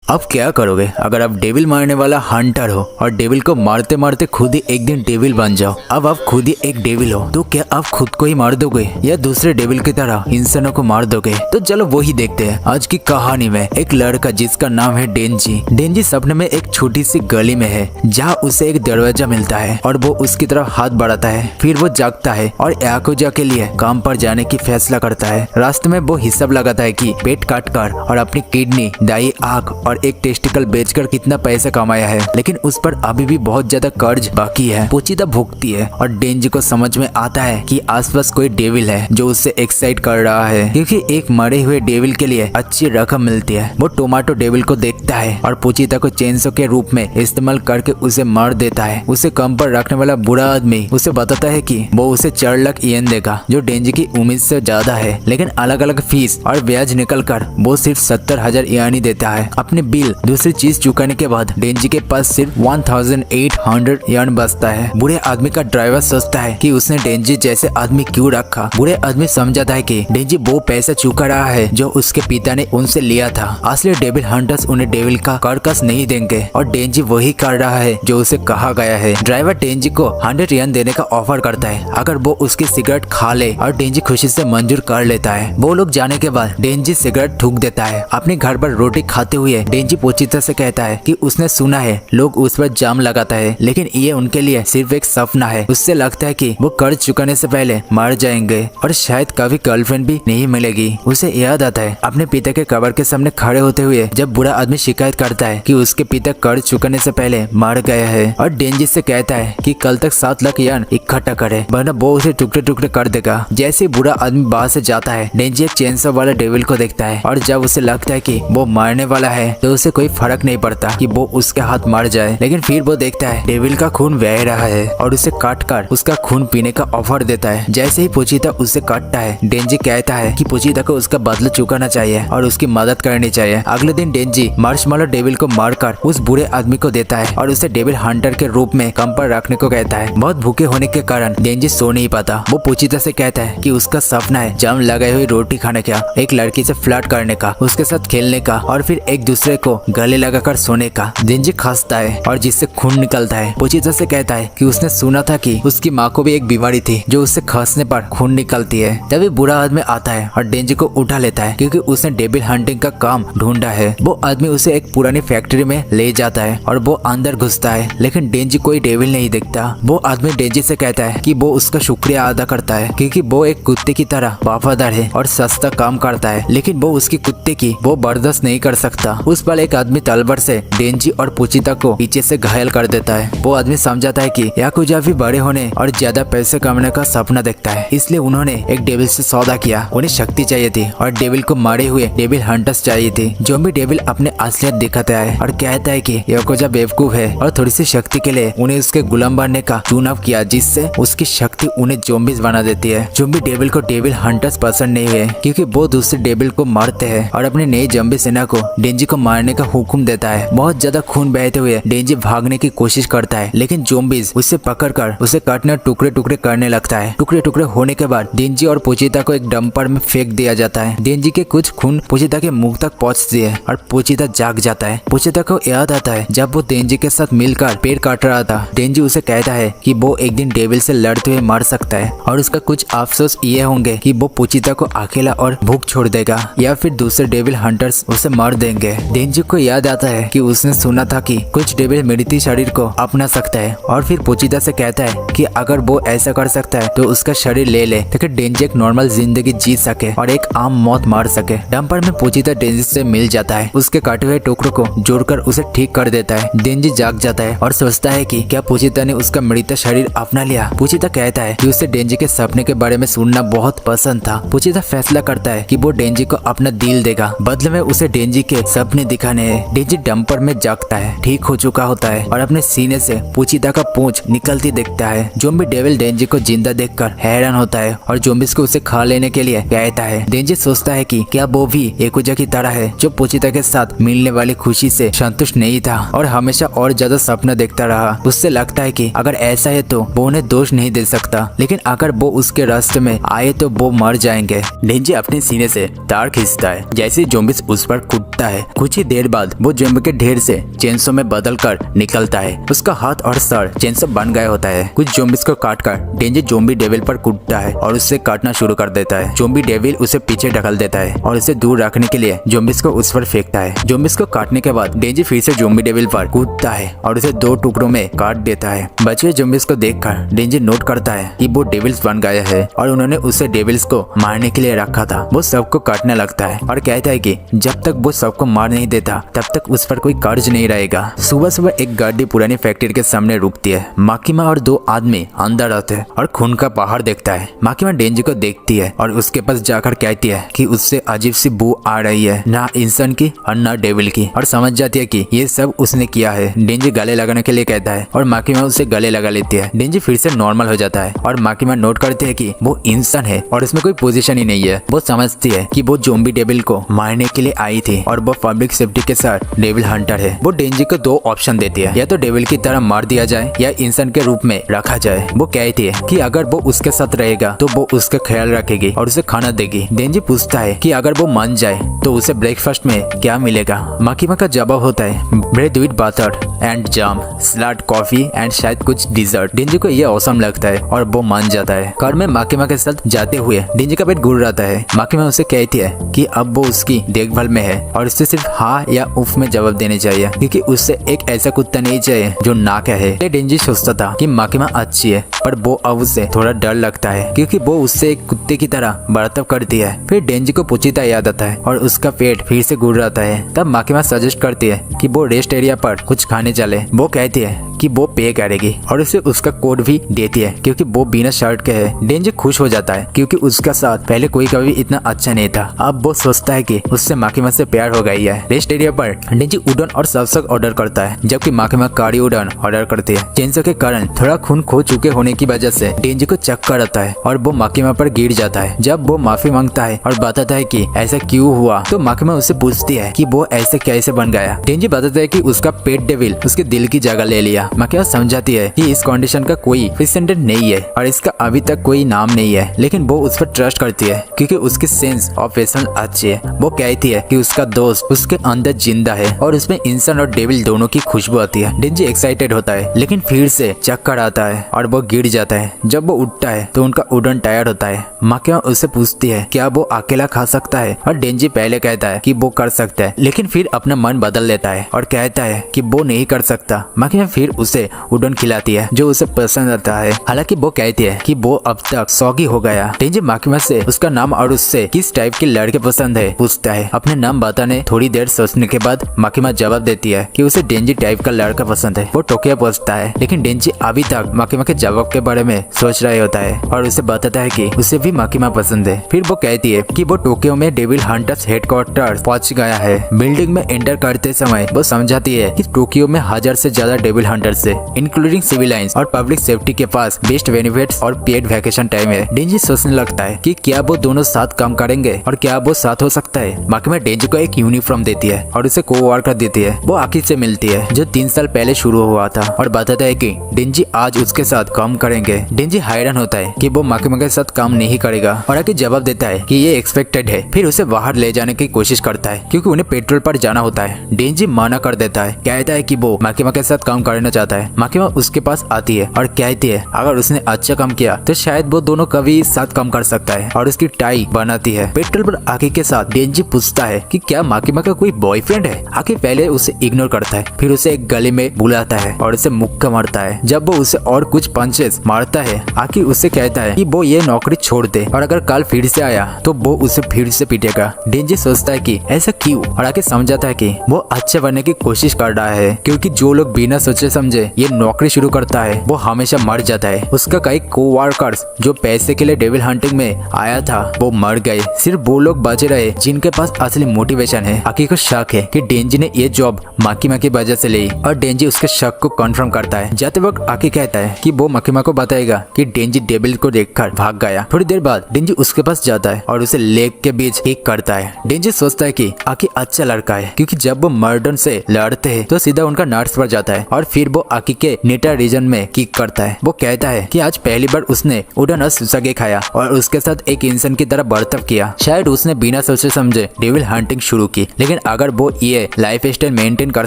अब क्या करोगे अगर आप डेविल मारने वाला हंटर हो और डेविल को मारते मारते खुद ही एक दिन डेविल बन जाओ। अब आप खुद ही एक डेविल हो तो क्या आप खुद को ही मार दोगे या दूसरे डेविल की तरह इंसानों को मार दोगे? तो चलो वही देखते हैं आज की कहानी में। एक लड़का जिसका नाम है डेंजी। डेंजी सपने में एक छोटी सी गली में है जहाँ उसे एक दरवाजा मिलता है और वो उसकी तरफ हाथ बढ़ाता है। फिर वो जागता है और याकुजा के लिए काम पर जाने की फैसला करता है। रास्ते में वो हिसाब लगाता है कि पेट काट कर और अपनी किडनी, दाई आंख और एक टेस्टिकल बेचकर कितना पैसा कमाया है, लेकिन उस पर अभी भी बहुत ज्यादा कर्ज बाकी है। पोचीदा भुगती है और डेंजी को समझ में आता है कि आसपास कोई डेविल है जो उससे एक्साइट कर रहा है, क्योंकि एक मरे हुए डेविल के लिए अच्छी रकम मिलती है। वो टोमेटो डेविल को देखता है और पोचीदा को चेंसो के रूप में इस्तेमाल करके उसे मार देता है। उसे कम पर रखने वाला बुरा आदमी उसे बताता है कि वो उसे 4 लाख येन देगा, जो डेंजी की उम्मीद से ज्यादा है, लेकिन अलग अलग फीस और ब्याज निकल कर वो सिर्फ 70,000 येन ही देता है। अपने बिल दूसरी चीज चुकाने के बाद डेंजी के पास सिर्फ 1800 येन बचता है। बुरे आदमी का ड्राइवर सोचता है कि उसने डेंजी जैसे आदमी क्यों रखा। बुरे आदमी समझाता है कि डेंजी वो पैसा चुका रहा है जो उसके पिता ने उनसे लिया था। असली डेविल हंटर्स उन्हें डेविल का कर्कस नहीं देंगे और डेंजी वही कर रहा है जो उसे कहा गया है। ड्राइवर डेंजी को 100 येन देने का ऑफर करता है अगर वो उसकी सिगरेट खा ले, और डेंजी खुशी से मंजूर कर लेता है। वो लोग जाने के बाद डेंजी सिगरेट थूक देता है। अपने घर पर रोटी खाते हुए डेंजी पोचीदा से कहता है कि उसने सुना है लोग उस पर जाम लगाता है, लेकिन ये उनके लिए सिर्फ एक सपना है। उससे लगता है कि वो कर्ज चुकाने से पहले मर जाएंगे और शायद कभी गर्लफ्रेंड भी नहीं मिलेगी। उसे याद आता है अपने पिता के कब्र के सामने खड़े होते हुए जब बुरा आदमी शिकायत करता है कि उसके पिता कर्ज चुकाने से पहले मर गए हैं, और डेंजी से कहता है कि कल तक 7 लाख येन इकट्ठा करे वरना वो उसे टुकड़े टुकड़े कर देगा। जैसे बुरा आदमी बाहर से जाता है, डेंजी एक चेंसो वाला डेविल को देखता है और जब उसे लगता है कि वो मारने वाला है तो उसे कोई फर्क नहीं पड़ता कि वो उसके हाथ मर जाए। लेकिन फिर वो देखता है डेविल का खून बह रहा है और उसे काट कर उसका खून पीने का ऑफर देता है। जैसे ही पोचीदा उसे काटता है, डेंजी कहता है कि पोचीदा को उसका बदला चुकाना चाहिए और उसकी मदद करनी चाहिए। अगले दिन डेंजी मार्शमैलो डेविल को मारकर उस बुरे आदमी को देता है और उसे डेविल हंटर के रूप में कम पर रखने को कहता है। बहुत भूखे होने के कारण डेंजी सो नहीं पाता। वो पोचीदा से कहता है कि उसका सपना है जाम लगाई हुई रोटी खाने का, एक लड़की से फ्लर्ट करने का, उसके साथ खेलने का और फिर एक दूसरे को गले लगाकर सोने का। डेंजी खांसता है और जिससे खून निकलता है। पोचीदा से कहता है कि उसने सुना था कि उसकी माँ को भी एक बीमारी थी जो उससे खांसने पर खून निकलती है। तभी बुरा आदमी आता है और डेंजी को उठा लेता है क्योंकि उसने डेविल हंटिंग का काम ढूंढा है। वो आदमी उसे एक पुरानी फैक्ट्री में ले जाता है और वो अंदर घुसता है, लेकिन डेंजी कोई डेविल नहीं दिखता। वो आदमी डेंजी से कहता है कि वो उसका शुक्रिया अदा करता है क्योंकि वो एक कुत्ते की तरह वफादार है और सस्ता काम करता है, लेकिन वो उसकी कुत्ते की वो बर्दाश्त नहीं कर सकता। उस पर एक आदमी तलवार से डेंजी और पोचीदा को पीछे से घायल कर देता है। वो आदमी समझाता है कि याकुजा भी बड़े होने और ज्यादा पैसे कमाने का सपना देखता है, इसलिए उन्होंने एक डेविल से सौदा किया। उन्हें शक्ति चाहिए थी और डेविल को मारे हुए डेविल हंटर्स चाहिए थी। ज़ॉम्बी डेविल अपने असलियत दिखाता है और कहता है कि याकुजा बेवकूफ है और थोड़ी सी शक्ति के लिए उन्हें उसके गुलाम बनने का चुनाव किया, जिससे उसकी शक्ति उन्हें ज़ॉम्बीज बना देती है। ज़ॉम्बी डेविल को डेविल हंटर्स पसंद नहीं हुए क्योंकि वो दूसरे डेविल को मारते हैं और अपने नई ज़ॉम्बी सेना को डेंजी को मारने का हुक्म देता है। बहुत ज्यादा खून बहते हुए डेंजी भागने की कोशिश करता है, लेकिन ज़ॉम्बीज उसे पकड़कर उसे काटने टुकड़े टुकड़े करने लगता है। टुकड़े टुकड़े होने के बाद डेंजी और पोचीदा को एक डंपर में फेंक दिया जाता है। डेंजी के कुछ खून पोचीदा के मुंह तक पहुंचती है और पोचीदा जाग जाता है। पोचीदा को याद आता है जब वो डेंजी के साथ मिलकर पेड़ काट रहा था। डेंजी उसे कहता है कि वो एक दिन डेविल से लड़ते हुए मर सकता है और उसका कुछ अफसोस ये होंगे कि वो पोचीदा को अकेला और भूख छोड़ देगा या फिर दूसरे डेविल हंटर्स उसे मार देंगे। डेंजी को याद आता है कि उसने सुना था कि कुछ डेविल मृत्यु शरीर को अपना सकता है और फिर पोचीदा से कहता है कि अगर वो ऐसा कर सकता है तो उसका शरीर ले ले ताकि डेंजी एक नॉर्मल जिंदगी जी सके और एक आम मौत मार सके। डंपर में पोचीदा डेंजी से मिल जाता है, उसके काटे हुए टुकड़ों को जोड़कर उसे ठीक कर देता है। डेंजी जाग जाता है और सोचता है कि क्या पोचीदा ने उसका मृत शरीर अपना लिया। पोचीदा कहता है कि उसे डेंजी के सपने के बारे में सुनना बहुत पसंद था। पोचीदा फैसला करता है कि वो डेंजी को अपना दिल देगा, बदले में उसे डेंजी के सपने दिखाने हैं। डेंजी डंपर में जागता है, ठीक हो चुका होता है और अपने सीने से पोचीदा का पूंछ निकलती दिखता है। ज़ॉम्बी डेविल डेंजी को जिंदा देखकर हैरान होता है और ज़ॉम्बीज को उसे खा लेने के लिए कहता है। डेंजी सोचता है कि क्या वो भी याकुजा की तरह है जो पोचीदा के साथ मिलने वाली खुशी से संतुष्ट नहीं था और हमेशा और ज्यादा सपना देखता रहा। उससे लगता है कि अगर ऐसा है तो वो उन्हें दोष नहीं दे सकता, लेकिन अगर वो उसके रास्ते में आए तो वो मर जाएंगे। डेंजी अपने सीने से तार खींचता है। जैसे ज़ॉम्बीज उस पर कूदता है, कुछ कुछ ही देर बाद वो जोम्बी के ढेर से चेंसो में बदल कर निकलता है। उसका हाथ और सर चेंसो बन गया होता है। कुछ जोम्बिस को काट कर डेंजी जोम्बी डेविल पर कूदता है और उससे काटना शुरू कर देता है। जोम्बी डेविल उसे पीछे ढकल देता है और उसे दूर रखने के लिए जोम्बिस को उस पर फेंकता है। जोम्बिस को काटने के बाद डेंजी फिर से जोम्बी डेविल पर कूदता है और उसे 2 टुकड़ों में काट देता है। बचे जोम्बिस को देखकर डेंजी नोट करता है कि वो डेविल्स बन गया है और उन्होंने उसे डेविल्स को मारने के लिए रखा था। वो सबको काटने लगता है और कहता है कि जब तक वो सबको मार नहीं देता तब तक उस पर कोई कर्ज नहीं रहेगा। सुबह सुबह एक गाड़ी पुरानी फैक्ट्री के सामने रुकती है। माकिमा और 2 आदमी अंदर आते हैं और खून का पहाड़ देखता है। माकिमा डेंजी को देखती है और उसके पास जाकर कहती है कि उससे अजीब सी बू आ रही है, ना इंसान की और ना डेविल की, और समझ जाती है कि ये सब उसने किया है। डेंजी गले लगाने के लिए कहता है और माकिमा उसे गले लगा लेती है। डेंजी फिर से नॉर्मल हो जाता है और माकिमा नोट करती है कि वो इंसान है और इसमें कोई पोजीशन ही नहीं है। वो समझती है कि वो जोम्बी डेविल को मारने के लिए आई थी और वो पब्लिक सेफ्टी के साथ डेविल हंटर है। वो डेंजी को 2 ऑप्शन देती है, या तो डेविल की तरह मार दिया जाए या इंसान के रूप में रखा जाए। वो कहती है कि अगर वो उसके साथ रहेगा तो वो उसका ख्याल रखेगी और उसे खाना देगी। डेंजी पूछता है कि अगर वो मान जाए तो उसे ब्रेकफास्ट में क्या मिलेगा। माकिमा का जवाब होता है bread with butter and jam, salad, coffee and शायद कुछ डिजर्ट। डेंजी को ये औसम लगता है और वो मान जाता है। कार में माकिमा के साथ जाते हुए डेंजी का पेट गुड़ रहता है। माकिमा उसे कहती है कि अब वो उसकी देखभाल में है और उससे सिर्फ हाँ या उफ में जवाब देने चाहिए, क्योंकि उससे एक ऐसा कुत्ता नहीं चाहिए जो ना कहे। डेंजी सोचता था कि माकिमा अच्छी है, पर वो अब उससे थोड़ा डर लगता है क्योंकि वो उससे एक कुत्ते की तरह बर्ताव करती है। फिर डेंजी को पुचीता याद आता है और उसका पेट फिर से गुड़ रहता है। तब माकिमा सजेस्ट करती है कि वो रेस्ट एरिया पर कुछ खाने चले। वो कहती है कि वो पे करेगी और उसे उसका कोड भी देती है क्योंकि वो बिना शर्ट के है। डेंजी खुश हो जाता है क्योंकि उसका साथ पहले कोई कभी इतना अच्छा नहीं था। अब वो सोचता है कि उससे माकिमा से प्यार हो गई है। रेस्ट एरिया पर डेंजी उडन और सबसक ऑर्डर करता है जबकि माकिमा कारी उडन ऑर्डर करती है। चेंसो के कारण थोड़ा खून खो चुके होने की वजह से डेंजी को चक्कर आता है और वो माकिमा पर गिर जाता है। जब वो माफी मांगता है और बताता है कि ऐसा क्यों हुआ तो माकिमा उससे पूछती है कि वो ऐसे कैसे बन गया। डेंजी बताता है कि उसका पेट डेविल उसके दिल की जगह ले लिया। माकिमा समझाती है कि इस कंडीशन का कोई प्रेसिडेंट नहीं है और इसका अभी तक कोई नाम नहीं है, लेकिन वो उस पर ट्रस्ट करती है क्योंकि उसकी सेंस ऑफ फेशन अच्छी है। वो कहती है कि उसका दोस्त उसके अंदर जिंदा है और उसमें इंसान और डेविल दोनों की खुशबू आती है। डेंजी एक्साइटेड होता है लेकिन फिर से चक्कर आता है और वो गिर जाता है। जब वो उठता है तो उनका उड़न टायर होता है। माकिमा उससे पूछती है क्या वो अकेला खा सकता है और डेंजी पहले कहता है कि वो कर सकता है, लेकिन फिर अपना मन बदल लेता है और कहता है कि वो नहीं कर सकता। माकिमा फिर उसे उड़न खिलाती है जो उसे पसंद आता है। हालांकि वो कहती है कि वो अब तक सौगी हो गया। डेंजी माकिमा से उसका नाम और उससे किस टाइप के लड़के पसंद है पूछता है। अपने नाम बताने थोड़ी देर सोचने के बाद माकिमा जवाब देती है कि उसे डेंजी टाइप का लड़का पसंद है। वो टोक्यो पहुंचता है लेकिन डेंजी अभी तक माकिमा के जवाब के बारे में सोच रहा होता है और उसे बताता है कि उसे भी माकिमा पसंद है। फिर वो कहती है कि वो टोक्यो में डेविल हंटर्स हेडक्वार्टर पहुंच गया है। बिल्डिंग में एंटर करते समय वो समझाती है कि टोक्यो में 1000 से ज्यादा डेविल हंटर्स है, इंक्लूडिंग सिविलाइंस और पब्लिक सेफ्टी के पास बेस्ट बेनिफिट्स और पेड वैकेशन टाइम है। डेंजी सोचने लगता है कि क्या वो दोनों साथ काम करेंगे और क्या वो साथ हो सकता है। माकिमा डेंजी को एक यूनिफॉर्म देती है और उसे को-वर्कर देती है। वो आखिर से मिलती है जो 3 साल पहले शुरू हुआ था और बताता है कि डेंजी आज उसके साथ काम करेंगे। डेंजी हैरान होता है कि वो माकिमा के साथ काम नहीं करेगा और आगे जवाब देता है कि ये एक्सपेक्टेड है। फिर उसे बाहर ले जाने की कोशिश करता है क्योंकि उन्हें पेट्रोल पर जाना होता है। डेंजी मना कर देता है, कहता है कि वो माकिमा के साथ काम करना चाहता है। माकिमा उसके पास आती है और कहती है अगर उसने अच्छा काम किया तो शायद वो दोनों कभी साथ काम कर सकता है और उसकी टाई बनाती है। पेट्रोल पर आकी के साथ डेंजी पूछता है कि क्या माकिमा का कोई बॉयफ्रेंड है। आकी पहले उसे इग्नोर करता है, फिर उसे एक गली में बुलाता है और उसे मुक्का मारता है। जब वो उसे और कुछ पंचेस मारता है आकी उससे कहता है कि वो ये नौकरी छोड़ दे और अगर कल फिर से आया तो वो उसे फिर से पीटेगा। डेंजी सोचता है कि ऐसा क्यों और आकी समझाता है कि वो अच्छे बनने की कोशिश कर रहा है क्योंकि जो लोग बिना सोचे समझे ये नौकरी शुरू करता है वो हमेशा मर जाता है। उसका कई को-वर्कर्स जो पैसे के लिए डेविल हंटिंग में आया था वो मर गए, सिर्फ वो लोग बचे रहे जिनके पास असली मोटिवेशन है। आकी को शक है कि डेंजी ने ये जॉब माकिमा की वजह से ली और डेंजी उसके शक को कंफर्म करता है। जाते वक्त आकी कहता है कि वो माकिमा को बताएगा कि डेंजी डेविल को देखकर भाग गया। थोड़ी देर बाद डेंजी उसके पास जाता है और उसे लेग के बीच किक करता है। डेंजी सोचता है कि आकी अच्छा लड़का है क्योंकि जब वो मर्डन से लड़ते हैं तो सीधा उनका नर्स पर जाता है और फिर वो आकी के नेटर रीजन में किक करता है। वो कहता है कि आज पहली बार उसने उड़न और सुसगे खाया और उसके साथ एक इंसान की तरह बर्ताव किया। शायद उसने बिना सोचे समझे डेविल हंटिंग शुरू की, लेकिन अगर वो ये लाइफ स्टाइल मेंटेन कर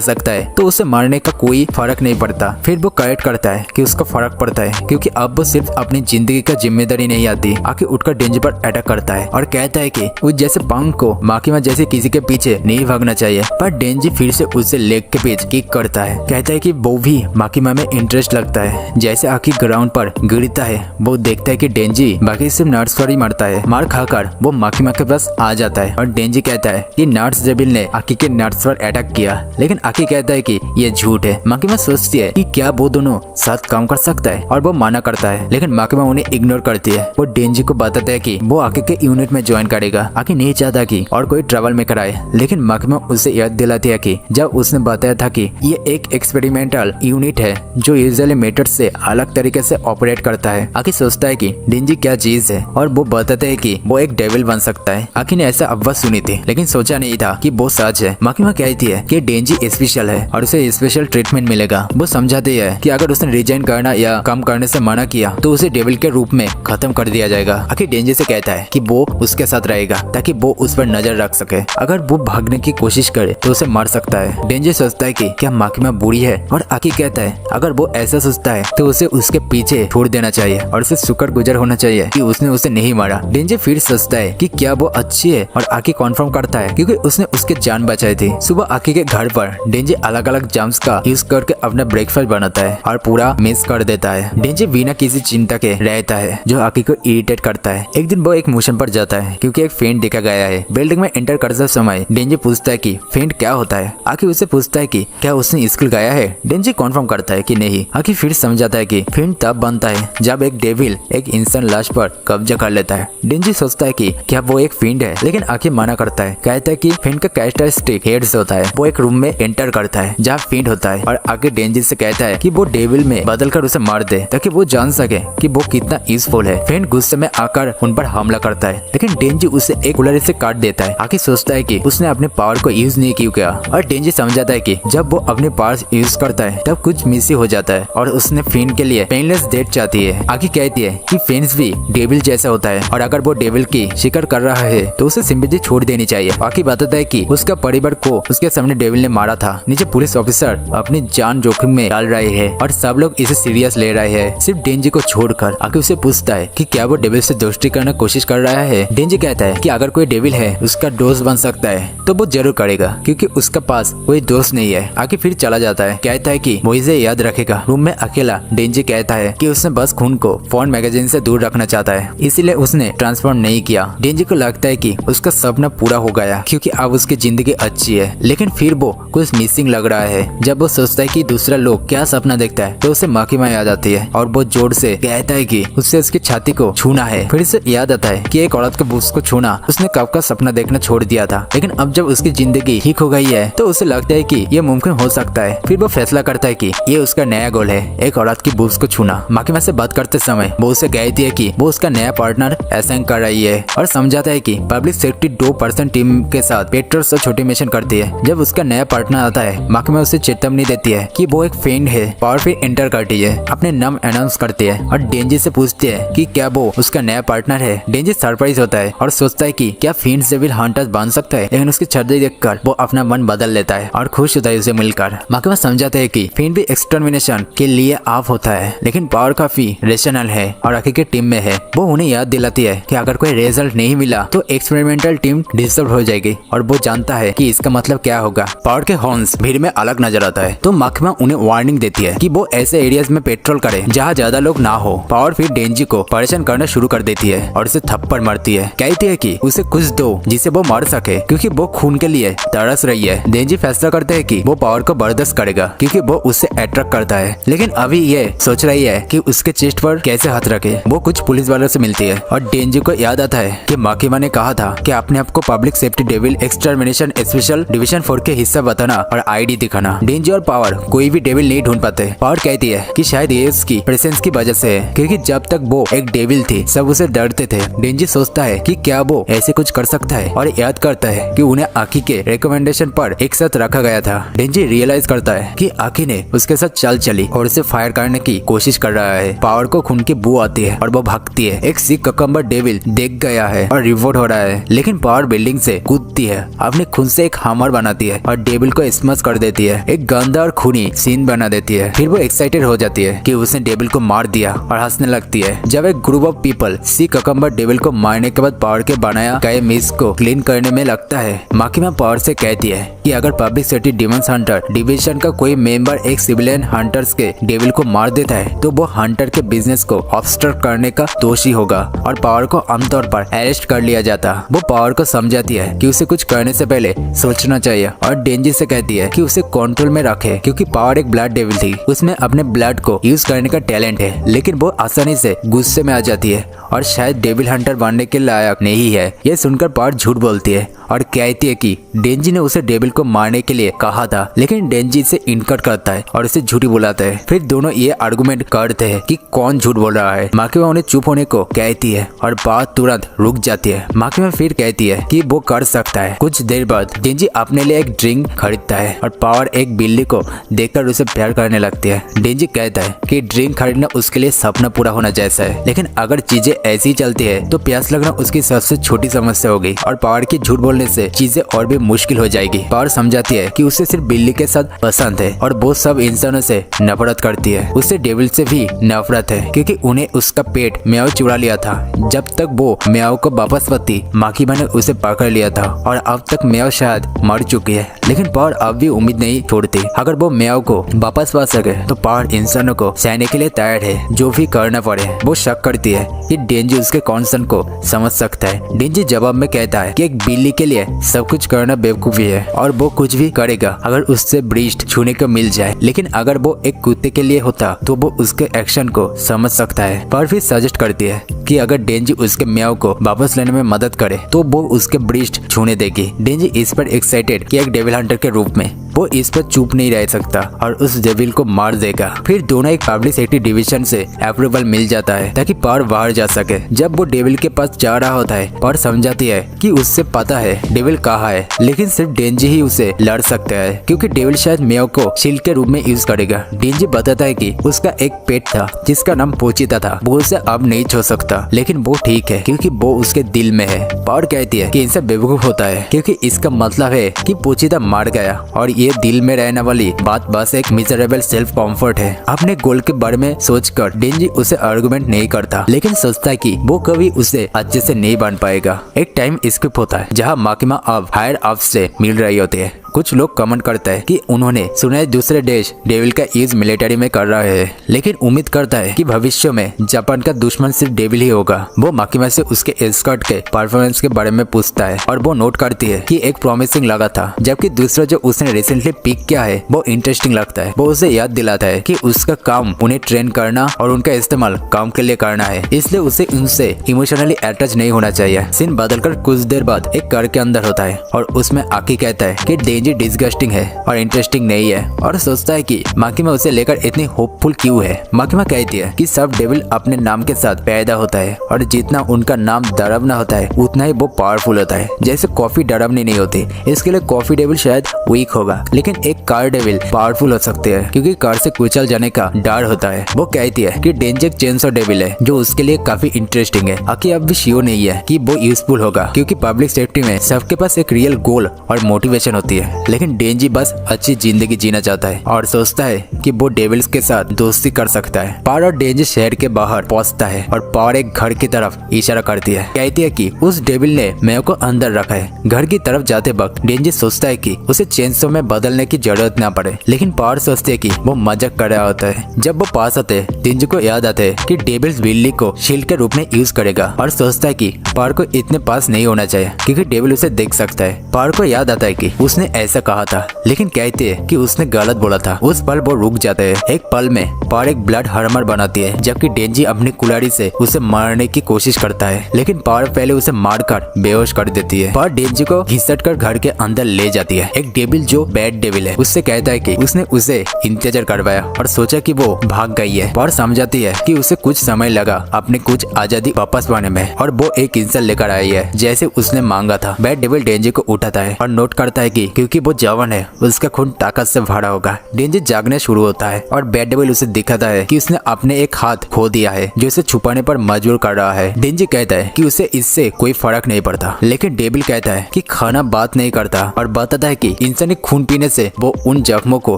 सकता है तो उसे मारने का कोई फर्क नहीं पड़ता। फिर वो करेक्ट करता है कि उसका फर्क पड़ता है, क्योंकि अब वो सिर्फ अपनी जिंदगी का जिम्मेदारी नहीं आती। आके उठकर डेंजी पर अटैक करता है और कहता है कि उस जैसे पंख को माकिमा जैसे किसी के पीछे नहीं भागना चाहिए। पर डेंजी फिर से उसे लेग के पीछे किक करता है। कहता है कि वो भी माकिमा में इंटरेस्ट लगता है। जैसे आकी ग्राउंड पर गिरता है वो देखता है कि डेंजी बाकी सिर्फ नर्स पर ही मरता है। मार खाकर वो माकिमा के पास आ जाता है और डेंजी कहता है कि नर्स डेविल ने आकी के नर्स पर अटैक किया, लेकिन आकी कहता है कि ये झूठ है। माकिमा सोचती है कि क्या वो दोनों साथ काम कर सकता है और वो माना करता है, लेकिन माकिमा उन्हें इग्नोर करती है। वो डेंजी को बताता है कि वो आकी के यूनिट में ज्वाइन करेगा। आकी नहीं चाहता कि और कोई ट्रबल मेकर आए, लेकिन माकिमा उसे याद दिलाती है कि जब उसने बताया था कि ये एक एक्सपेरिमेंटल यूनिट है जो यूजुअली मेथड से अलग तरीके से ऑपरेट करता है। आकी सोचता है कि डेंजी क्या चीज है और वो बताते है कि वो एक डेविल बन सकता है। आकी ने ऐसा अफवाह सुनी थी, लेकिन सोचा नहीं था कि वो सच है। माकिमा कहती है कि डेंजी स्पेशल है और उसे स्पेशल ट्रीटमेंट मिलेगा। वो समझाती है कि अगर उसने रिजाइन करना या काम करने से मना किया तो उसे डेविल के रूप में खत्म कर दिया जाएगा। आखिर डेंजी से कहता है कि वो उसके साथ रहेगा ताकि वो उस पर नजर रख सके। अगर वो भागने की कोशिश करे तो उसे मार सकता है। डेंजी सोचता है कि क्या माकिमा बुरी है और आकी कहता है अगर वो ऐसा सोचता है तो उसे उसके पीछे छोड़ देना चाहिए और उसे शुक्रगुजार होना चाहिए कि उसने उसे नहीं मारा। डेंजी फिर सोचता है कि क्या वो अच्छी है और आकी कॉन्फर्म करता है क्योंकि उसने उसके जान बचाई थी। सुबह आकी के घर पर डेंजी अलग अलग जम्स का यूज करके अपना ब्रेकफास्ट बनाता है और पूरा मिस कर देता है। डेंजी बिना किसी चिंता के रहता है जो आकी को इरिटेट करता है। एक दिन वो एक मिशन पर जाता है क्योंकि एक फेंट देखा गया है। बिल्डिंग में एंटर करते समय डेंजी पूछता है कि फेंट क्या होता है। आकी उसे पूछता है कि क्या उसने स्कूल गया है। डेंजी कॉन्फर्म करता है कि नहीं। आकी फिर समझाता है कि फेंट तब बनता है जब एक डेविल एक इंसान लाश पर कब्जा कर लेता है। डेंजी सोचता है कि क्या वो एक फेंट है, लेकिन आकी मना करता है। कहता है कि फेंट का कैरेक्टरिस्टिक हेड्स होता है। वो एक रूम में एंटर करता है जहाँ फेंट होता है और आगे डेंजी से कहता है कि वो डेविल में बदलकर उसे मार दे ताकि वो जान सके कि वो कितना यूजफुल है। फेंट गुस्से में आकर उन पर हमला करता है, लेकिन डेंजी उसे एक कुल्हाड़ी से काट देता है। आकी सोचता है कि उसने अपने पावर को यूज नहीं क्यों किया और डेंजी समझाता है कि जब वो अपने पावर्स यूज करता है तब कुछ मिस हो जाता है और उसने फेंट के लिए पेनलेस डेथ चाहती है। आकी कहती है कि फेंट भी डेविल जैसा होता है और अगर वो डेविल की शिकार कर रहा है तो उसे सिंपैथी छोड़ देनी चाहिए। आकी बताता है कि उसका परिवार को उसके सामने डेविल ने मारा था। नीचे पुलिस ऑफिसर अपनी जान जोखिम में डाल रहे हैं और सब लोग इसे सीरियस ले रहे हैं, सिर्फ डेंजी को छोड़कर। आकी उसे पूछता है कि क्या वो डेविल से दोस्ती करने की कोशिश कर रहा है। डेंजी कहता है कि अगर कोई डेविल है उसका दोस्त बन सकता है तो वो जरूर करेगा क्योंकि उसका पास कोई दोस्त नहीं है। आकी फिर चला जाता है, कहता है कि वो इसे याद रखेगा। रूम में अकेला डेंजी कहता है कि उसने बस खून को फोन मैगजीन से दूर रखना चाहता है, इसीलिए उसने ट्रांसफॉर्म नहीं किया। डेंजी को लगता है कि उसका सपना पूरा हो गया क्योंकि अब उसकी जिंदगी अच्छी है, लेकिन फिर वो कुछ मिसिंग लग रहा है। जब वो सोचता है कि दूसरा लोग क्या सपना देखता है तो उसे माकिमा याद आती है और वो जोर से कहता है कि उससे उसकी छाती को छूना है। फिर से याद आता है कि एक औरत के बुक्स को छूना उसने कब का सपना देखना छोड़ दिया था, लेकिन अब जब उसकी जिंदगी ठीक हो गई है तो उसे लगता है कि ये मुमकिन हो सकता है। फिर वो फैसला करता है कि ये उसका नया गोल है, एक औरत की बुक्स को छूना। माकिमा से बात करते समय वो उसे कहती है कि वो उसका नया पार्टनर असाइन कर रही है और समझाता है कि पब्लिक सेफ्टी 2% टीम के साथ पेट्रोल से छोटी मिशन करती है। जब उसका नया पार्टनर आता है माकिमा उसे चेतावनी देती है कि वो एक फेंट है। पावर फिर एंटर करती है, अपने नाम अनाउंस करती है और डेंजी से पूछती है कि क्या वो उसका नया पार्टनर है। डेंजी सरप्राइज होता है और सोचता है कि क्या फेंट डेविल हंटर बन सकता है, लेकिन उसकी छड़ी देखकर वो अपना मन बदल लेता है और खुश होता है उसे मिलकर। माकिमा समझाते है कि फेंट भी एक्सटर्मिनेशन के लिए ऑफ होता है, लेकिन पावर काफी रेशनल है और आखिर की टीम में है। वो उन्हें याद दिलाती है कि अगर कोई रिजल्ट नहीं मिला तो एक्सपेरिमेंटल टीम डिस्टर्ब हो जाएगी और वो जानता है कि इसका मतलब क्या होगा। पावर के हॉर्न्स भीड़ में अलग नजर आता है तो माकिमा उन्हें वार्निंग देती है कि वो ऐसे एरियाज में पेट्रोल करे जहाँ ज्यादा लोग ना हो। पावर फिर डेंजी को परेशान करना शुरू कर देती है और उसे थप्पड़ मारती है। कहती है कि उसे कुछ दो जिसे वो मार सके क्योंकि वो खून के लिए तरस रही है। डेंजी फैसला करते है कि वो पावर को बर्दाश्त करेगा क्योंकि वो उससे अट्रैक्ट करता है, लेकिन अभी ये सोच रही है कि उसके चेस्ट पर कैसे हाथ रखे। वो कुछ पुलिस वालों से मिलती है और डेंजी को याद आता है कि माकिमा ने कहा था कि अपने आप को public safety devil extermination special division 4 के हिस्सा बताना और आईडी दिखाना। डेंजी और पावर कोई भी डेविल नहीं ढूंढ पाते। पावर कहती है कि शायद ये उसकी प्रेजेंस की वजह से है क्योंकि जब तक वो एक डेविल थी सब उसे डरते थे। डेंजी सोचता है कि क्या वो ऐसे कुछ कर सकता है और याद करता है कि उन्हें आकी के रिकमेंडेशन पर एक साथ रखा गया था। डेंजी रियलाइज करता है कि आकी ने लिए उसके साथ चल चली और उसे फायर करने की कोशिश कर रहा है। पावर को खून की बू आती है और वो भागती है। एक सी ककम्बर डेविल देख गया है और रिवोल्ट हो रहा है, लेकिन पावर बिल्डिंग से कूदती है, अपने खून से एक हैमर बनाती है और डेविल को स्मैश कर देती है। एक गंदा और खूनी सीन बना देती है। फिर वो एक्साइटेड हो जाती है कि उसने डेविल को मार दिया और हंसने लगती है। जब एक group of people see cucumber devil को मारने के बाद पावर के बनाया गए मिस को क्लीन करने में लगता है, माकिमा पावर से कहती है कि अगर public safety demons Hunter division का कोई मेंबर एक सिविलियन हंटर्स के डेविल को मार देता है तो वो हंटर के बिजनेस को ऑब्स्ट्रक्ट करने का दोषी होगा और पावर को आमतौर पर अरेस्ट कर लिया जाता। वो पावर को समझाती है कि उसे कुछ करने से पहले सोचना चाहिए और डेंजी से कहती है कि उसे कंट्रोल में रखे, क्योंकि पावर एक ब्लड डेविल थी। उसमें अपने ब्लड को यूज करने का टैलेंट है, लेकिन वो आसानी से गुस्से में आ जाती है और शायद डेविल हंटर बनने के लायक नहीं है। यह सुनकर पावर झूठ बोलती है और कहती है कि डेंजी ने उसे डेविल को मारने के लिए कहा था, लेकिन डेंजी से इनकार करता है और उसे झूठी बुलाता है। फिर दोनों ये आर्गुमेंट करते हैं कि कौन झूठ बोल रहा है। माकिमा उन्हें चुप होने को कहती है और बात तुरंत रुक जाती है। माकिमा फिर कहती है कि वो कर सकता है। कुछ देर बाद डेंजी अपने लिए एक ड्रिंक खरीदता है और पावर एक बिल्ली को देखकर उसे प्यार करने लगती है। डेंजी कहता है कि ड्रिंक खरीदना उसके लिए सपना पूरा होना जैसा है, लेकिन अगर चीजें ऐसी चलती है तो प्यास लगना उसकी सबसे छोटी समस्या होगी और पावर की झूठ बोलने से चीजें और भी मुश्किल हो जाएगी। पावर समझाती है कि उसे सिर्फ बिल्ली के साथ पसंद है और वो सब इंसानों से नफरत करती है। उसे डेविल से भी नफरत है, क्योंकि उन्हें उसका पेट म्याओ चुरा लिया था। जब तक वो म्याओ को वापस पाती, माकिमा ने उसे पकड़ लिया था और अब तक म्याओ शायद मर चुकी है, लेकिन पावर अब भी उम्मीद नहीं छोड़ती। अगर वो म्याओ को वापस पा सके तो पावर इंसानों को सहने के लिए तैयार है, जो भी करना पड़े। वो शक करती है कि डेंजी उसके कॉन्सर्न को समझ सकता है। डेंजी जवाब में कहता है कि एक बिल्ली के लिए सब कुछ करना बेवकूफी है और वो कुछ भी करेगा अगर उससे ब्रीस्ट छूने को मिल जाए, लेकिन अगर वो एक कुत्ते के लिए होता तो वो उसके एक्शन को समझ सकता है। पर फिर सजेस्ट करती है कि अगर डेंजी उसके म्याओ को वापस लेने में मदद करे तो वो उसके ब्रीस्ट छूने देगी। डेंजी इस पर एक्साइटेड कि एक डेविल हंटर के रूप में वो इस पर चुप नहीं रह सकता और उस डेविल को मार देगा। फिर दोनों एक पब्लिक सेफ्टी डिवीजन से अप्रूवल मिल जाता है ताकि पावर बाहर जा सके। जब वो डेविल के पास जा रहा होता है, पावर समझाती है कि उससे पता है डेविल कहाँ है, लेकिन सिर्फ डेंजी ही उसे लड़ सकता है, क्योंकि डेविल शायद म्याओ को शील्ड के रूप में यूज करेगा। डेंजी बताता है कि उसका एक पेट था जिसका नाम पोचिता था, वो उसे अब नहीं छू सकता, लेकिन वो ठीक है क्योंकि वो उसके दिल में है। पावर कहती है कि इनसे बेवकूफ होता है, क्योंकि इसका मतलब है कि पोचिता मार गया और ये दिल में रहने वाली बात बस एक मिजरेबल सेल्फ कॉम्फर्ट है। अपने गोल के बारे में सोचकर डेंजी उसे आर्गुमेंट नहीं करता, लेकिन सोचता है कि वो कभी उसे अच्छे से नहीं बन पाएगा। एक टाइम स्किप होता है जहाँ माकिमा अब हायर अप से मिल रही होती है। कुछ लोग कमेंट करते हैं कि उन्होंने सुना है दूसरे देश डेविल का यूज मिलिट्री में कर रहे हैं, लेकिन उम्मीद करता है कि भविष्य में जापान का दुश्मन सिर्फ डेविल ही होगा। वो माकिमा से उसके एस्कॉर्ट के परफॉर्मेंस के बारे में पूछता है और वो नोट करती है कि एक प्रॉमिसिंग लगा था, जबकि दूसरा जो उसने रिसेंटली पिक किया है वो इंटरेस्टिंग लगता है। वो उसे याद दिलाता है कि उसका काम उन्हें ट्रेन करना और उनका इस्तेमाल काम के लिए करना है, इसलिए उसे उनसे इमोशनली अटैच नहीं होना चाहिए। सीन बदलकर कुछ देर बाद एक कार के अंदर होता है और उसमें आकी कहता है कि डेंजी डिस्गस्टिंग है और इंटरेस्टिंग नहीं है, और सोचता है कि माकिमा उसे लेकर इतनी होपफुल क्यों है। माकिमा कहती है कि सब डेविल अपने नाम के साथ पैदा होता है और जितना उनका नाम डरावना होता है उतना ही वो पावरफुल होता है। जैसे कॉफी डरावनी नहीं होती, इसके लिए कॉफी डेविल शायद वीक होगा, लेकिन एक कार डेविल पावरफुल हो सकते हैं क्योंकि कार से कुचल जाने का डर होता है। वो कहती है कि डेंजी एक चेनसॉ डेविल है जो उसके लिए काफी इंटरेस्टिंग है। आकी अब भी श्योर नहीं है कि वो यूजफुल होगा, क्योंकि पब्लिक सेफ्टी में सबके पास एक रियल गोल और मोटिवेशन होती है, लेकिन डेंजी बस अच्छी जिंदगी जीना चाहता है और सोचता है कि वो डेविल्स के साथ दोस्ती कर सकता है। पावर और डेंजी शहर के बाहर पहुंचता है और पावर एक घर की तरफ इशारा करती है। कहती है कि उस डेविल ने मेयो को अंदर रखा है। घर की तरफ जाते वक्त डेंजी सोचता है कि उसे चेनसो में बदलने की जरूरत न पड़े, लेकिन पावर सोचते है कि वो मजाक कर रहा होता है। जब वो पास आते हैं, डेंजी को याद आता है कि डेविल्स बिल्ली को शील्ड के रूप में यूज करेगा और सोचता है कि पावर को इतने पास नहीं होना चाहिए क्योंकि डेविल उसे देख सकता है। पावर को याद आता है कि उसने ऐसा कहा था, लेकिन कहते हैं कि उसने गलत बोला था। उस पल वो रुक जाते हैं। एक पल में पावर एक ब्लड हर्मर बनाती है, जबकि डेंजी अपनी कुल्हाड़ी से उसे मारने की कोशिश करता है, लेकिन पावर पहले उसे मारकर बेहोश कर देती है। पावर डेंजी को घिसट कर घर के अंदर ले जाती है। एक डेविल जो बैड डेविल है उससे कहता है कि उसने उसे इंतजार करवाया और सोचा कि वो भाग गई है। पावर समझाती है कि उसे कुछ समय लगा अपने कुछ आजादी वापस पाने में और वो एक इंसान लेकर आई है जैसे उसने मांगा था। बैड डेविल डेंजी को उठाता है और नोट करता है कि क्योंकि क्योंकि वो जवान है, उसका खून ताकत से भरा होगा। डेंजी जागने शुरू होता है और बैड डेविल उसे दिखाता है कि उसने अपने एक हाथ खो दिया है जो उसे छुपाने पर मजबूर कर रहा है। डेंजी कहता है कि उसे इससे कोई फर्क नहीं पड़ता, लेकिन डेविल कहता है कि खाना बात नहीं करता और बताता है कि इंसानी खून पीने से वो उन जख्मों को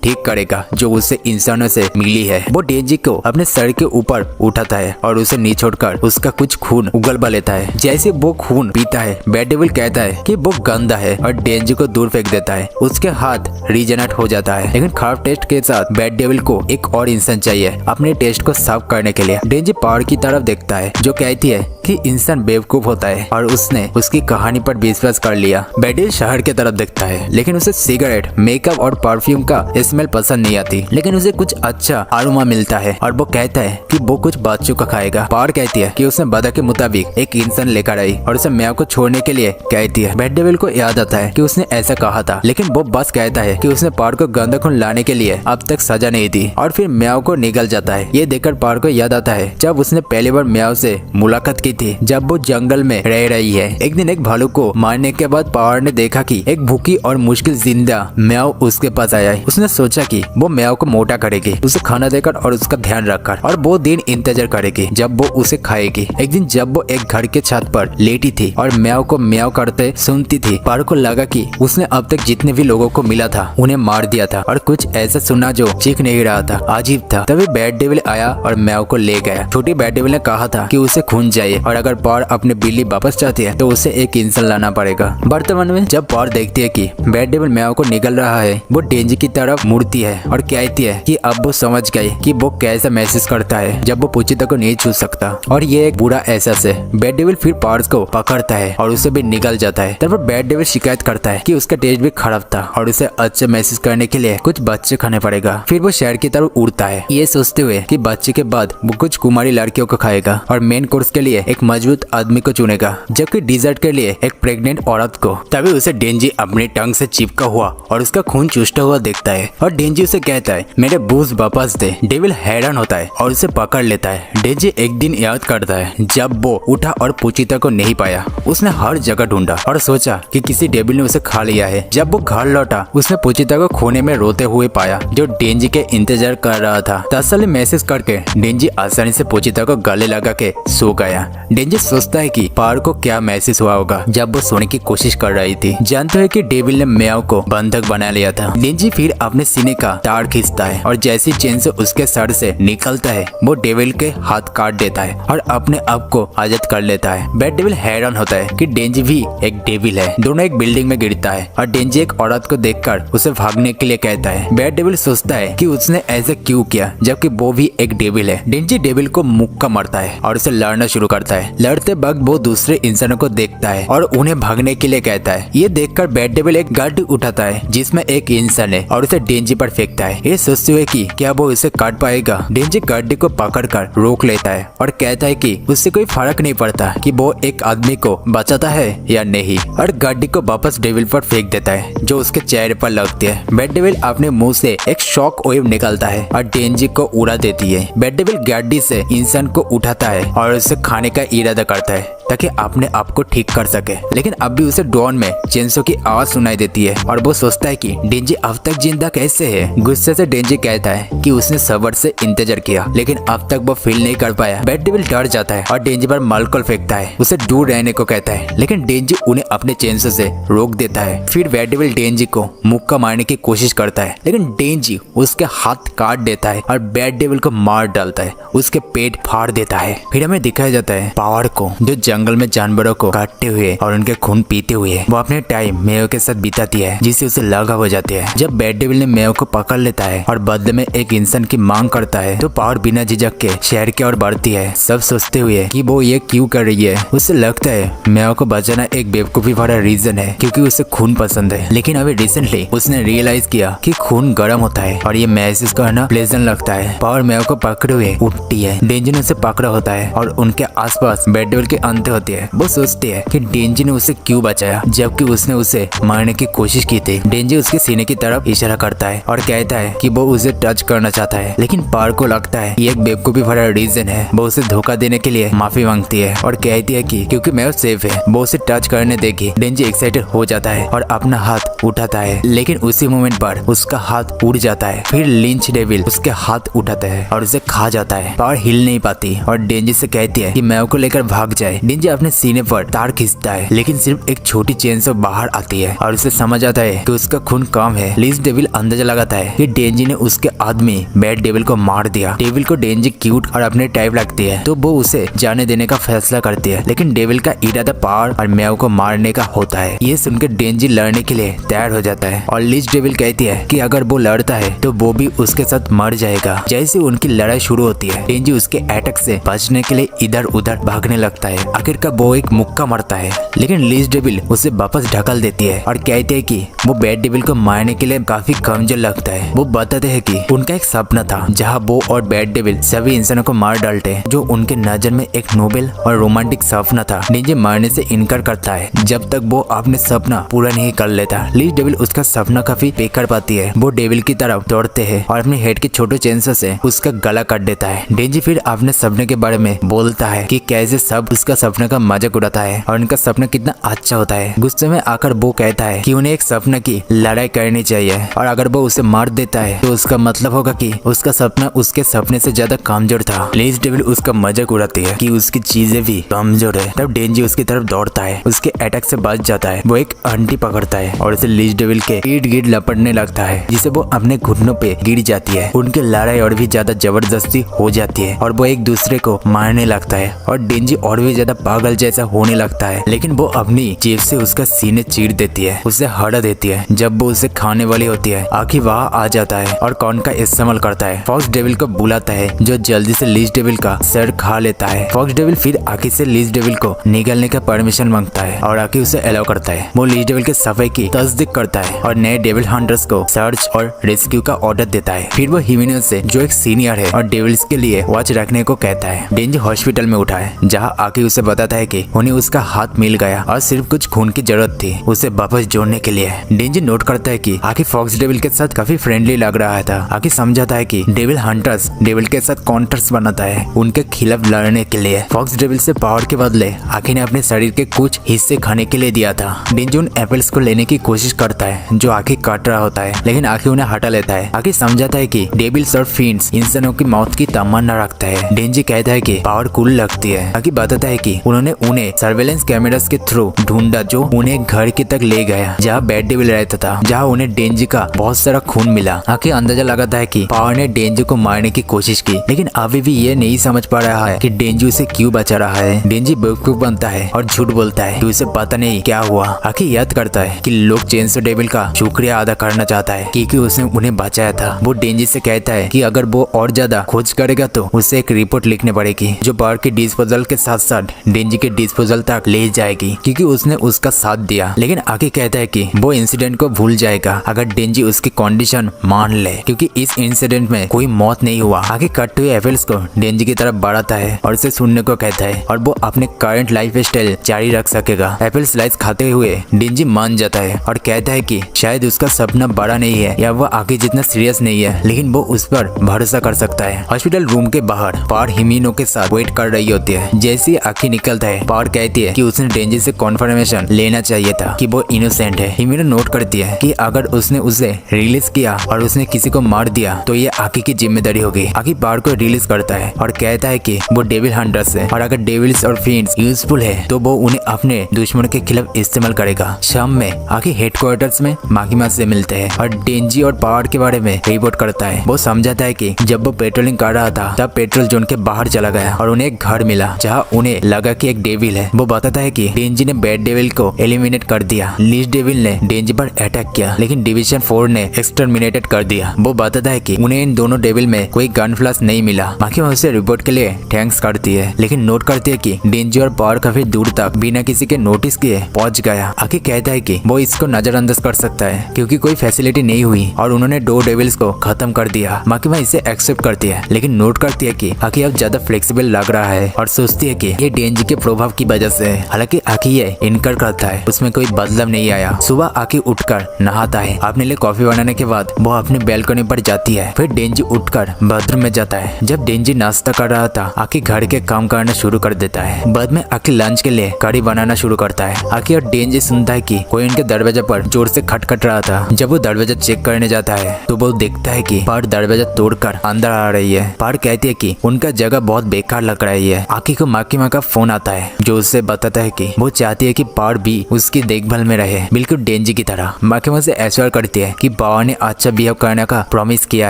ठीक करेगा जो उसे इंसानों से मिली है। वो डेंजी को अपने सर के ऊपर उठाता है और उसे निचोड़कर उसका कुछ खून उगलवा लेता है। जैसे वो खून पीता है, बैड डेविल कहता है कि वो गंदा है और डेंजी को दूर फेंक देता है। उसके हाथ रीजनरेट हो जाता है, लेकिन खराब टेस्ट के साथ बैड डेविल को एक और इंसान चाहिए अपने टेस्ट को साफ करने के लिए। डेंजी पहाड़ की तरफ देखता है जो कहती है कि इंसान बेवकूफ होता है और उसने उसकी कहानी पर विश्वास कर लिया। बैड डेविल शहर की तरफ देखता है, लेकिन उसे सिगरेट, मेकअप और परफ्यूम का स्मेल पसंद नहीं आती, लेकिन उसे कुछ अच्छा अरोमा मिलता है और वो कहता है कि वो कुछ बच्चों का खाएगा। पहाड़ कहती है कि उसने वादा के मुताबिक एक इंसान लेकर आई और उसे म्याओ को छोड़ने के लिए कहती है। बैड डेविल को याद आता है कि उसने ऐसा कहा था, लेकिन वो बस कहता है कि उसने पहाड़ को गंदा खून लाने के लिए अब तक सजा नहीं दी और फिर म्याओ को निकल जाता है। ये देखकर पहाड़ को याद आता है जब उसने पहली बार म्याओ से मुलाकात की थी, जब वो जंगल में रह रही है। एक दिन एक भालू को मारने के बाद पहाड़ ने देखा कि एक भूखी और मुश्किल जिंदा म्याओ उसके पास आया है। उसने सोचा कि वो म्याओ को मोटा करेगी, उसे खाना देकर और उसका ध्यान रखकर, और वो दिन इंतजार करेगी जब वो उसे खाएगी। एक दिन जब वो एक घर के छत पर लेटी थी और म्याओ को म्याओ करते सुनती थी, पहाड़ को लगा कि उसने अब तक जितने भी लोगों को मिला था उन्हें मार दिया था और कुछ ऐसा सुना जो चीख नहीं रहा था, अजीब था। तभी बैड डेविल आया और म्याओ को ले गया। छोटी बैड डेविल ने कहा था कि उसे खून चाहिए और अगर पहाड़ अपने बिल्ली वापस चाहती है तो उसे एक इंसान लाना पड़ेगा। वर्तमान में जब पहाड़ देखती है कि बैड डेविल म्याओ को निकल रहा है, वो डेंजी की तरफ मुड़ती है और कहती है कि अब वो समझ गई कि वो कैसा महसूस करता है जब वो पुचिता को नहीं छू सकता और ये एक बुरा एहसास है। बैड डेविल फिर पहाड़ को पकड़ता है और उसे भी निकल जाता है। तब बैड डेविल शिकायत करता है कि उसका टेस्ट भी खराब था और उसे अच्छा महसूस करने के लिए कुछ बच्चे खाने पड़ेगा। फिर वो शहर की तरफ उड़ता है, ये सोचते हुए कि बच्चे के बाद वो कुछ कुमारी लड़कियों को खाएगा और मेन कोर्स के लिए एक मजबूत आदमी को चुनेगा, जबकि डिजर्ट के लिए एक प्रेग्नेंट औरत को। तभी उसे डेंजी अपनी टंग से चिपका हुआ और उसका खून चूसता हुआ देखता है और डेंजी उसे कहता है मेरे बूज वापस दे। डेविल हैरान होता है और उसे पकड़ लेता है। डेंजी एक दिन याद करता है जब वो उठा और पुचिता को नहीं पाया। उसने हर जगह ढूंढा और सोचा कि किसी डेविल ने उसे खा लिया है। जब वो घर लौटा उसने पुचिता को खोने में रोते हुए पाया जो डेंजी के इंतजार कर रहा था। तसल्ली महसूस करके डेंजी आसानी से पुचिता को गले लगा के सो गया। डेंजी सोचता है कि पहाड़ को क्या महसूस हुआ होगा जब वो सोने की कोशिश कर रही थी। जानते हुए कि डेविल ने म्याओ को बंधक बना लिया था। डेंजी फिर अपने सीने का तार खींचता है और जैसी चेन से उसके सर से निकलता है वो डेविल के हाथ काट देता है और अपने आप को आजाद कर लेता है। बैड डेविल हैरान होता है कि डेंजी भी एक डेविल है। दोनों एक बिल्डिंग में गिरता है और डेंजी एक औरत को देखकर उसे भागने के लिए कहता है। बैड डेविल सोचता है कि उसने ऐसा क्यों किया जबकि वो भी एक डेविल है। डेंजी डेविल को मुक्का मारता है और उसे लड़ना शुरू करता है। लड़ते वक्त वो दूसरे इंसानों को देखता है और उन्हें भागने के लिए कहता है। ये देखकर बैड डेविल एक गाड़ी उठाता है जिसमें एक इंसान है और उसे डेंजी पर फेंकता है। ये सोचते हुए कि क्या वो उसे काट पाएगा। डेंजी गाड़ी को पकड़कर रोक लेता है और कहता है कि उससे कोई फर्क नहीं पड़ता कि वो एक आदमी को बचाता है या नहीं, और गाड़ी को वापस डेविल पर फेंक देता है जो उसके चेहरे पर लगती है। बैड डेविल अपने मुंह से एक शॉक वेव निकलता है और डेंजी को उड़ा देती है। बैड डेविल गाड़ी से इंसान को उठाता है और उसे खाने का इरादा करता है ताकि अपने आप को ठीक कर सके, लेकिन अब भी उसे ड्रोन में चेंसो की आवाज सुनाई देती है और वो सोचता है कि डेंजी अब तक जिंदा कैसे है। गुस्से से डेंजी कहता है कि उसने सब्र से इंतजार किया लेकिन अब तक वो फील नहीं कर पाया। बैड डेविल डर जाता है और डेंजी पर मालकोल फेंकता है, उसे दूर रहने को कहता है, लेकिन डेंजी उन्हें अपने चेंसो से रोक देता है। फिर बैड डेविल डेंजी को मुक्का मारने की कोशिश करता है, लेकिन डेंजी उसके हाथ काट देता है और बैड डेविल को मार डालता है, उसके पेट फाड़ देता है। फिर हमें दिखाया जाता है पहाड़ को जो जंगल में जानवरों को काटते हुए और उनके खून पीते हुए वो अपने टाइम मेयो के साथ बिताती है जिससे उसे लगाव हो जाती है। जब बैड डेविल ने मेयो को पकड़ लेता है और बदले में एक इंसान की मांग करता है तो पहाड़ बिना झिझक के शहर की ओर बढ़ती है, सब सोचते हुए कि वो ये क्यों कर रही है। उसे लगता है मेयो को बचाना एक बेवकूफी भरा रीजन है क्योंकि उसे खून पसंद है, लेकिन अभी रिसेंटली उसने रियलाइज किया कि खून गर्म होता है और ये महसूस करना प्लेजेंट लगता है। पहाड़ मेयो को पकड़े हुए उठती है। डेंजी ने उसे पकड़ा होता है और उनके आसपास बैड डेविल के अंदर शांत होती है। वो सोचती है कि डेंजी ने उसे क्यों बचाया जबकि उसने उसे मारने की कोशिश की थी। डेंजी उसके सीने की तरफ इशारा करता है और कहता है कि वो उसे टच करना चाहता है, लेकिन पार को लगता है ये एक बेवकूफी भरा रीजन है। वो उसे धोखा देने के लिए माफी मांगती है और कहती है कि क्योंकि मैं सेफ है। वो उसे टच करने देगी। डेंजी एक्साइटेड हो जाता है और अपना हाथ उठाता है, लेकिन उसी मोमेंट पर उसका हाथ उड़ जाता है। फिर लिंच डेविल उसके हाथ उठाता है और उसे खा जाता है। पार हिल नहीं पाती और डेंजी से कहती है कि मैव को लेकर भाग जाए। डेंजी अपने सीने पर तार खींचता है, लेकिन सिर्फ एक छोटी चेन से बाहर आती है और उसे समझ आता है कि उसका खून कम है। लिंच डेविल अंदाजा लगाता है कि डेंजी ने उसके आदमी बैड डेविल को मार दिया। डेविल को डेंजी क्यूट और अपने टाइप लगती है, तो वो उसे जाने देने का फैसला करती है, लेकिन डेविल का इरादा पार और मैव को मारने का होता है। ये सुनकर डेंजी लड़ने के लिए तैयार हो जाता है और लिंच डेविल कहती है कि अगर वो लड़ता है तो वो भी उसके साथ मर जाएगा। जैसे उनकी लड़ाई शुरू होती है, डेंजी उसके अटैक से बचने के लिए इधर उधर भागने लगता है। आखिरकार वो एक मुक्का मारता है, लेकिन लिंच डेविल उसे वापस ढकल देती है और कहती है कि वो बैड डेविल को मारने के लिए काफी कमजोर लगता है। वो बताते हैं कि उनका एक सपना था जहाँ वो और बैड डेविल सभी इंसानों को मार डालते, जो उनके नजर में एक नोबेल और रोमांटिक सपना था। डेंजी मारने से इनकार करता है जब तक वो अपने सपना पूरा नहीं कर लेता। लिंच डेविल उसका सपना काफी बेकार पाती है। वो डेविल की तरफ दौड़ते हैं और अपने हेड के छोटे चेंसर से उसका गला काट देता है। डेंजी फिर अपने सपने के बारे में बोलता है कि कैसे सब उसका सपने का मजाक उड़ाता है और उनका सपना कितना अच्छा होता है। गुस्से में आकर वो कहता है कि उन्हें एक सपना की लड़ाई करनी चाहिए और अगर वो उसे मार देता है तो उसका मतलब होगा कि उसका सपना उसके सपने से ज्यादा कमजोर था। लिंच डेविल उसका मजाक उड़ाती है कि उसकी चीजें भी कमजोर है। तब डेंजी उसकी तरफ दौड़ता है, उसके अटैक से बच जाता है। वो एक आंटी पकड़ता है और उसे लिंच डेविल के इर्द गिर्द लपटने लगता है, जिसे वो अपने घुटनों पे गिर जाती है। उनकी लड़ाई और भी ज्यादा जबरदस्ती हो जाती है और वो एक दूसरे को मारने लगता है और डेंजी और भी ज्यादा पागल जैसा होने लगता है, लेकिन वो अपनी जेब से उसका सीने चीर देती है, उसे हटा देती है। जब वो उसे खाने वाली होती है, आखिर वहाँ आ जाता है और कॉर्न का इस्तेमाल करता है। फॉक्स डेविल को बुलाता है जो जल्दी से लिंच डेविल का सर खा लेता है। फॉक्स डेविल फिर आखिर से लिंच डेविल को निकलने का परमिशन मांगता है और आखिर उसे अलाउ करता है। वो लिंच डेविल के सफाई की तस्दीक करता है और नए डेविल हंटर्स को सर्च और रेस्क्यू का ऑर्डर देता है। फिर वो हिमेनस से, जो एक सीनियर है और डेविल्स के लिए वॉच रखने को कहता है। डेंजी हॉस्पिटल में उठा है, जहाँ आखिर उसे बताता है कि उन्हें उसका हाथ मिल गया और सिर्फ कुछ खून की जरूरत थी उसे वापस जोड़ने के लिए। डेंजी नोट करता है कि आखिर फॉक्स डेविल के साथ काफी फ्रेंडली लग रहा था। आखिर समझाता है कि डेविल हंटर्स डेविल के साथ कॉन्ट्रैक्ट्स बनाता है उनके खिलाफ लड़ने के लिए। फॉक्स डेविल से पावर के बदले आखिर ने अपने शरीर के कुछ हिस्से खाने के लिए दिया था। डेंजी उन एप्पल्स को लेने की कोशिश करता है जो आखिर काट रहा होता है, लेकिन आखिर उन्हें हटा लेता है। आखिर समझाता है कि डेविल्स और फिन्स इंसानों की मौत की तमन्ना रखता है। डेंजी कहता है कि पावर कूल लगती है। आखिर बताता है कि उन्होंने उन्हें सर्वेलेंस कैमरास के थ्रू ढूंढा जो उन्हें घर के तक ले गया जहाँ बैड डेविल रहता था, जहाँ उन्हें डेंजी का बहुत सारा खून मिला। आखिर अंदाजा लगाता है कि पावर ने डेंजी को मारने की कोशिश की, लेकिन अभी भी ये नहीं समझ पा रहा है कि डेंजी उसे क्यों बचा रहा है। डेंजी बेवकूफ बनता है और झूठ बोलता है कि उसे पता नहीं क्या हुआ। आखिर याद करता है कि लोग चेनसो डेविल का शुक्रिया अदा करना चाहता है क्योंकि उसने उन्हें बचाया था। वो डेंजी से कहता है कि अगर वो और ज्यादा खोज करेगा तो उसे एक रिपोर्ट लिखनी पड़ेगी जो पावर के डिस्पोजल के साथ साथ डेंजी के डिस्पोजल तक ले जाएगी क्योंकि उसने उसका साथ दिया। लेकिन आगे कहता है कि वो इंसिडेंट को भूल जाएगा अगर डेंजी उसकी कंडीशन मान ले, क्योंकि इस इंसिडेंट में कोई मौत नहीं हुआ। आगे कट हुए एफएल्स को डेंजी की तरफ बढ़ाता है और उसे सुनने को कहता है और वो अपने करंट लाइफ स्टाइल जारी रख सकेगा। एप्पल स्लाइस खाते हुए डेंजी मान जाता है और कहता है कि शायद उसका सपना बड़ा नहीं है या वो आगे जितना सीरियस नहीं है, लेकिन वो उस पर भरोसा कर सकता है। हॉस्पिटल रूम के बाहर पावर हिमिनो के साथ वेट कर रही होती है। जैसे ही आखिर निकलता है, पावर कहती है कि उसने डेंजी से कॉन्फर्मेशन लेना चाहिए था कि वो इनोसेंट है। हिमिनो नोट करती है कि अगर उसने उसे रिलीज किया और उसने किसी को मार दिया तो ये आखिर की जिम्मेदारी होगी। आखिर पावर को रिलीज करता है और कहता है कि वो डेविल हंटर्स है और अगर डेविल्स और फिन्स यूजफुल है तो वो उन्हें अपने दुश्मन के खिलाफ इस्तेमाल करेगा। शाम में आखिर हेडक्वार्टर्स में माकिमा से मिलते हैं और डेंजी और पावर के बारे में रिपोर्ट करता है। वो समझाता है कि जब वो पेट्रोलिंग कर रहा था तब पेट्रोल जोन के बाहर चला गया और उन्हें एक घर मिला जहाँ उन्हें लगा कि एक डेविल है। वो बताता है कि डेंजी ने बैड डेविल को एलिमिनेट कर दिया। लीज डेविल ने डेंजी पर अटैक किया लेकिन डिवीजन 4 ने एक्सटर्मिनेटेड कर दिया। वो बताता है कि उन्हें इन दोनों डेविल में कोई गन फ्लैश नहीं मिला। माकिमा उसे रिपोर्ट के लिए थैंक्स करती है, लेकिन नोट करती है कि डेंजी और पावर काफी दूर तक बिना किसी के नोटिस किए पहुंच गया। आखिर कहता है कि वो इसको नजरअंदाज कर सकता है क्योंकि कोई फैसिलिटी नहीं हुई और उन्होंने 2 डेविल्स को खत्म कर दिया। माकिमा इसे एक्सेप्ट करती है, लेकिन नोट करती है कि आखिर अब ज्यादा फ्लेक्सिबल लग रहा है और सोचती है कि ये डेंजी डेंजी के प्रभाव की वजह से। हालांकि आकी ये इनकार करता है, उसमें कोई बदलाव नहीं आया। सुबह आकी उठकर नहाता है। अपने लिए कॉफी बनाने के बाद वो अपनी बैल्कनी पर जाती है। फिर डेंजी उठकर बाथरूम में जाता है। जब डेंजी नाश्ता कर रहा था, आकी घर के काम करना शुरू कर देता है। बाद में आकी लंच के लिए कड़ी बनाना शुरू करता है। आकी और डेंजी सुनता है कि कोई उनके दरवाजे पर जोर से खटखट रहा था। जब वो दरवाजा चेक करने जाता है तो वो देखता है कि पार दरवाजा तोड़कर अंदर आ रही है। पार कहती है कि उनका जगह बहुत बेकार लग रही है। आकी को माकी माँ का फोन आता है जो उससे बताता है कि वो चाहती है कि पार भी उसकी देखभाल में रहे, बिल्कुल डेंजी की तरह। माकी माँ से एश्योर करती है कि बाबा ने अच्छा बिहेव करने का प्रॉमिस किया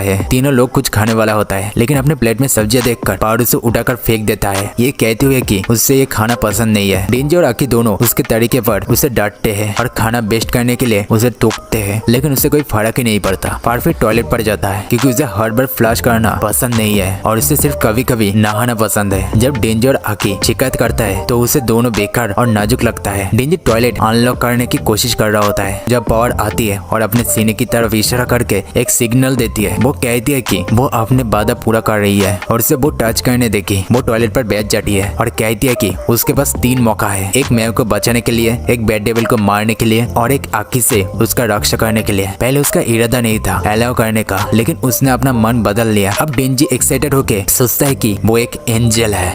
है। तीनों लोग कुछ खाने वाला होता है, लेकिन अपने प्लेट में सब्जियां देखकर पार उसे उठाकर फेंक देता है, ये कहते हुए कि उससे ये खाना पसंद नहीं है। डेंजी और आकी दोनों उसके तरीके पर उसे डांटते हैं और खाना वेस्ट करने के लिए उसे टोकते हैं, लेकिन उसे कोई फर्क ही नहीं पड़ता। पार फिर टॉयलेट पर जाता है क्योंकि उसे हर बार फ्लश करना पसंद नहीं है और उसे सिर्फ कभी कभी नहाना पसंद है। जब डेंजी और आकी शिकायत करता है तो उसे दोनों बेकार और नाजुक लगता है। डेंजी टॉयलेट अनलॉक करने की कोशिश कर रहा होता है जब पावर आती है और अपने सीने की तरफ इशारा करके एक सिग्नल देती है। वो कहती है कि वो अपने वादा पूरा कर रही है और उसे वो टच करने देगी। वो टॉयलेट पर बैठ जाती है और कहती है कि उसके पास 3 मौका है, एक मैव को बचाने के लिए, एक बैड डेविल को मारने के लिए और एक आकी से उसका रक्षा करने के लिए। पहले उसका इरादा नहीं था अलाउ करने का, लेकिन उसने अपना मन बदल लिया। अब डेंजी एक्साइटेड होके सोचता है कि वो एक एंजल है